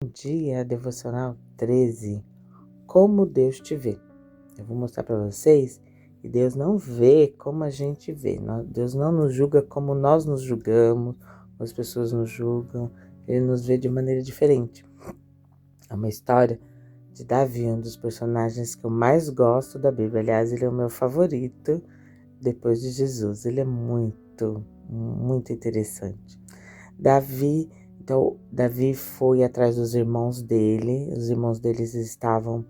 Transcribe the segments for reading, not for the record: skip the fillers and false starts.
Dia devocional 13. Como Deus te vê. Eu vou mostrar para vocês que Deus não vê como a gente vê. Deus não nos julga como nós nos julgamos, as pessoas nos julgam. Ele nos vê de maneira diferente. É uma história de Davi, um dos personagens que eu mais gosto da Bíblia. Aliás, ele é o meu favorito depois de Jesus. Ele é muito, muito interessante. Davi foi atrás dos irmãos dele. Os irmãos deles estavam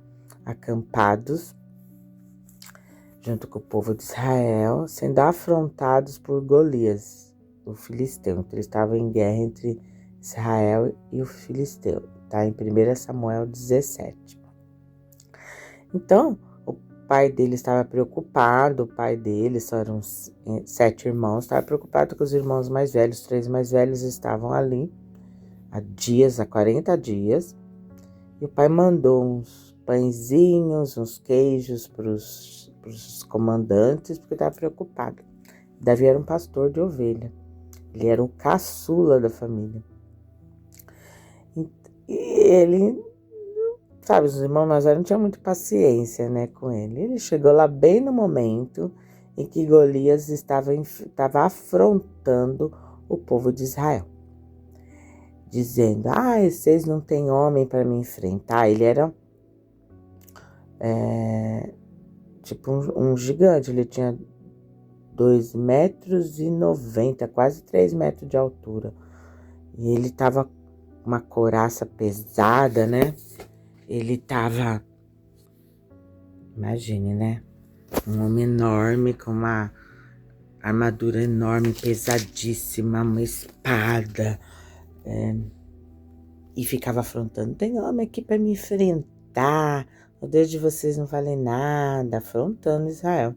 acampados junto com o povo de Israel, sendo afrontados por Golias, o filisteu. Então, eles estavam em guerra entre Israel e o filisteu. Está em 1 Samuel 17. Então, o pai dele estava preocupado. O pai dele, só eram 7 irmãos, estava preocupado com os irmãos mais velhos. 3 mais velhos estavam ali há 40 dias, e o pai mandou uns pãezinhos, uns queijos para os comandantes, porque estava preocupado. Davi era um pastor de ovelha, ele era o caçula da família. E ele, sabe, os irmãos mais velhos não tinham muita paciência, né, com ele. Ele chegou lá bem no momento em que Golias estava afrontando o povo de Israel, dizendo: vocês não têm homem para me enfrentar. Ele era tipo um gigante. Ele tinha 2,90 metros, quase 3 metros de altura. E ele tava com uma couraça pesada, né? Ele tava, imagine, né? Um homem enorme, com uma armadura enorme, pesadíssima, uma espada. E ficava afrontando: tem homem aqui para me enfrentar, o Deus de vocês não vale nada, afrontando Israel.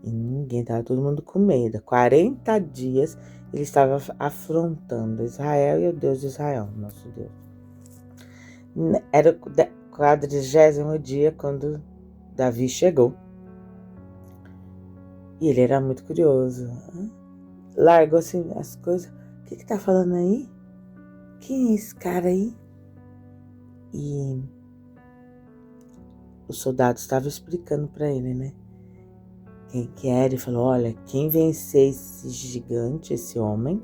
E ninguém, estava todo mundo com medo. 40 dias ele estava afrontando Israel e o Deus de Israel, nosso Deus. Era o 40º dia quando Davi chegou. E ele era muito curioso. Largou assim as coisas. O que tá falando aí? Quem é esse cara aí? E o soldado estava explicando para ele, né? Quem que era. Ele falou: olha, quem vencer esse gigante, esse homem,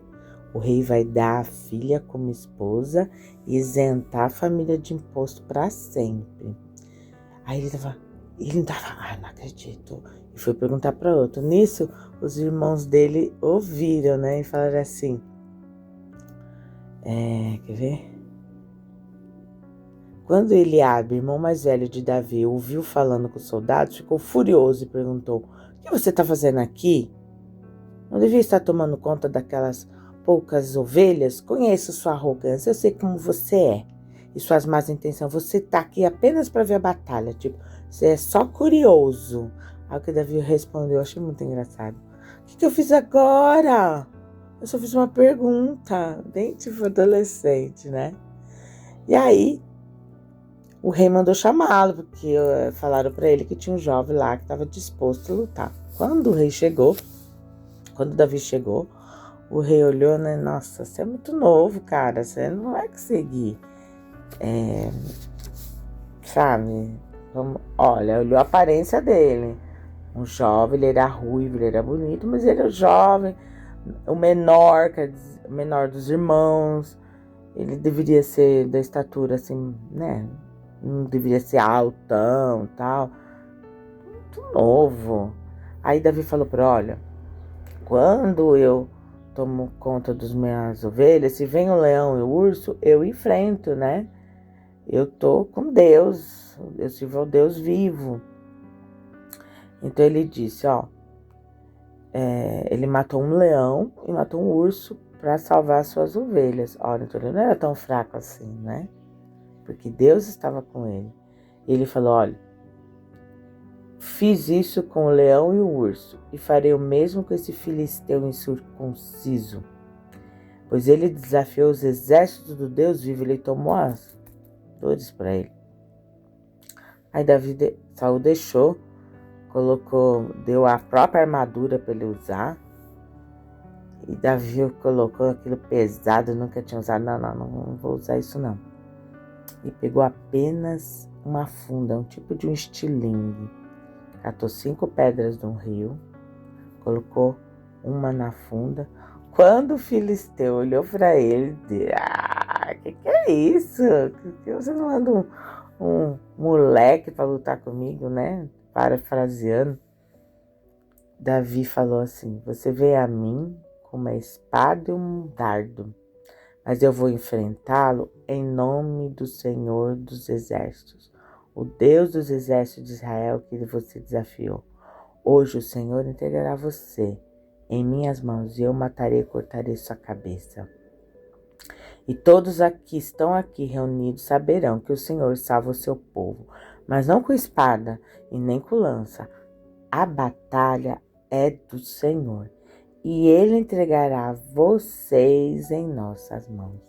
o rei vai dar a filha como esposa e isentar a família de imposto para sempre. Aí ele não tava, não acredito. E foi perguntar para outro. Nisso, os irmãos dele ouviram, né? E falaram assim: quer ver? Quando Eliabe, irmão mais velho de Davi, ouviu falando com os soldados, ficou furioso e perguntou: o que você está fazendo aqui? Não devia estar tomando conta daquelas poucas ovelhas? Conheço sua arrogância, eu sei como você é e suas más intenções. Você está aqui apenas para ver a batalha, tipo, você é só curioso. Aí o que Davi respondeu, eu achei muito engraçado: o que eu fiz agora? Eu só fiz uma pergunta, bem tipo adolescente, né? E aí, o rei mandou chamá-lo, porque falaram para ele que tinha um jovem lá que estava disposto a lutar. Quando Davi chegou, o rei olhou, né? Nossa, você é muito novo, cara, você não vai conseguir. Sabe? Olha, olhou a aparência dele. Um jovem, ele era ruivo, ele era bonito, mas ele era jovem, o menor, o menor dos irmãos. Ele deveria ser da estatura assim, né? Não deveria ser altão e tal. Muito novo. Aí Davi falou para: olha, quando eu tomo conta das minhas ovelhas, se vem o leão e o urso, eu enfrento, né? Eu tô com Deus, eu sirvo ao Deus vivo. Então ele disse: ele matou um leão e matou um urso para salvar as suas ovelhas. Olha, então ele não era tão fraco assim, né? Porque Deus estava com ele. E ele falou: olha, fiz isso com o leão e o urso, e farei o mesmo com esse filisteu incircunciso. Pois ele desafiou os exércitos do Deus vivo, ele tomou as dores para ele. Aí Saul deixou, deu a própria armadura para ele usar. E Davi colocou aquilo pesado, nunca tinha usado. Não vou usar isso não. e pegou apenas uma funda, um tipo de um estilingue. Catou 5 pedras de um rio, colocou uma na funda. Quando o filisteu olhou para ele, disse: que é isso? Que você não manda um moleque para lutar comigo, né? Parafraseando. Davi falou assim: você veio a mim com uma espada e um dardo, mas eu vou enfrentá-lo em nome do Senhor dos Exércitos, o Deus dos exércitos de Israel que você desafiou. Hoje o Senhor entregará você em minhas mãos e eu matarei e cortarei sua cabeça. E todos que estão aqui reunidos saberão que o Senhor salva o seu povo, mas não com espada e nem com lança. A batalha é do Senhor e Ele entregará vocês em nossas mãos.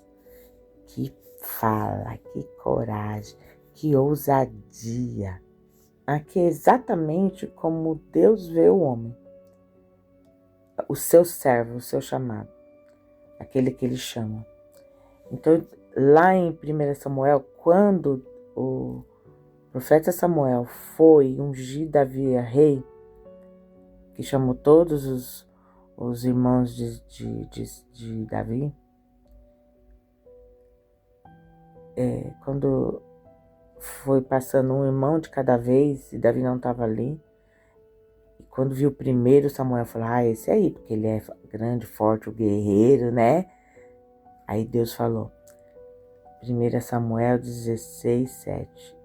Que fala, que coragem, que ousadia. Aqui é exatamente como Deus vê o homem, o seu servo, o seu chamado, aquele que Ele chama. Então, lá em 1 Samuel, quando o profeta Samuel foi ungir Davi a rei, que chamou todos os irmãos de Davi, quando foi passando um irmão de cada vez e Davi não estava ali, e quando viu o primeiro, Samuel falou: esse aí, porque ele é grande, forte, o guerreiro, né? Aí Deus falou, 1 Samuel 16, 7.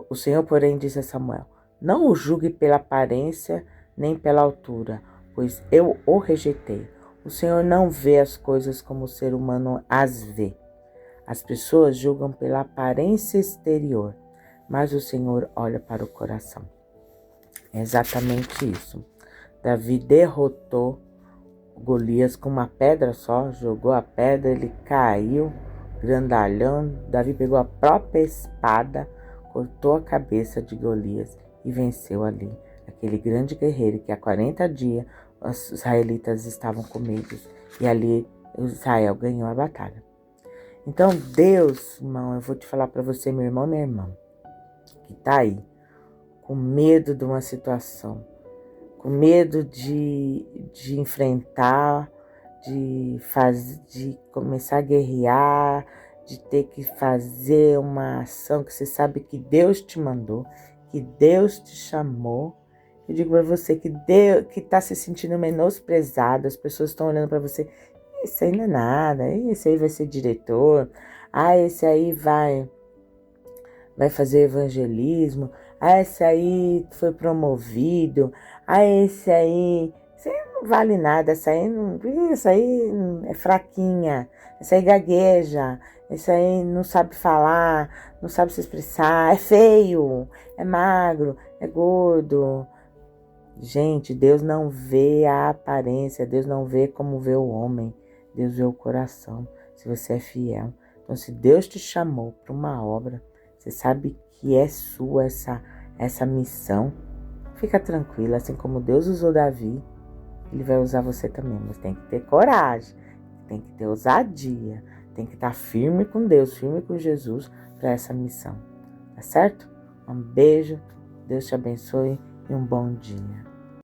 O Senhor, porém, disse a Samuel: não o julgue pela aparência nem pela altura, pois eu o rejeitei. O Senhor não vê as coisas como o ser humano as vê. As pessoas julgam pela aparência exterior, mas o Senhor olha para o coração. É exatamente isso. Davi derrotou Golias com uma pedra só, jogou a pedra, ele caiu, grandalhão. Davi pegou a própria espada, cortou a cabeça de Golias e venceu ali aquele grande guerreiro que há 40 dias os israelitas estavam com medo, e ali Israel ganhou a batalha. Então Deus, irmão, eu vou te falar para você, meu irmão, minha irmã, que tá aí com medo de uma situação, com medo de enfrentar, de começar a guerrear, de ter que fazer uma ação que você sabe que Deus te mandou, que Deus te chamou. Eu digo para você que está se sentindo menosprezado, as pessoas estão olhando para você: esse aí não é nada, esse aí vai ser diretor, esse aí vai fazer evangelismo, esse aí foi promovido, esse aí não vale nada, essa aí é fraquinha, essa aí gagueja, esse aí não sabe falar, não sabe se expressar, é feio, é magro, é gordo. Gente, Deus não vê a aparência, Deus não vê como vê o homem, Deus vê o coração, se você é fiel. Então, se Deus te chamou para uma obra, você sabe que é sua essa missão, fica tranquila, assim como Deus usou Davi, Ele vai usar você também, mas tem que ter coragem, tem que ter ousadia, tem que estar firme com Deus, firme com Jesus para essa missão, tá certo? Um beijo, Deus te abençoe e um bom dia.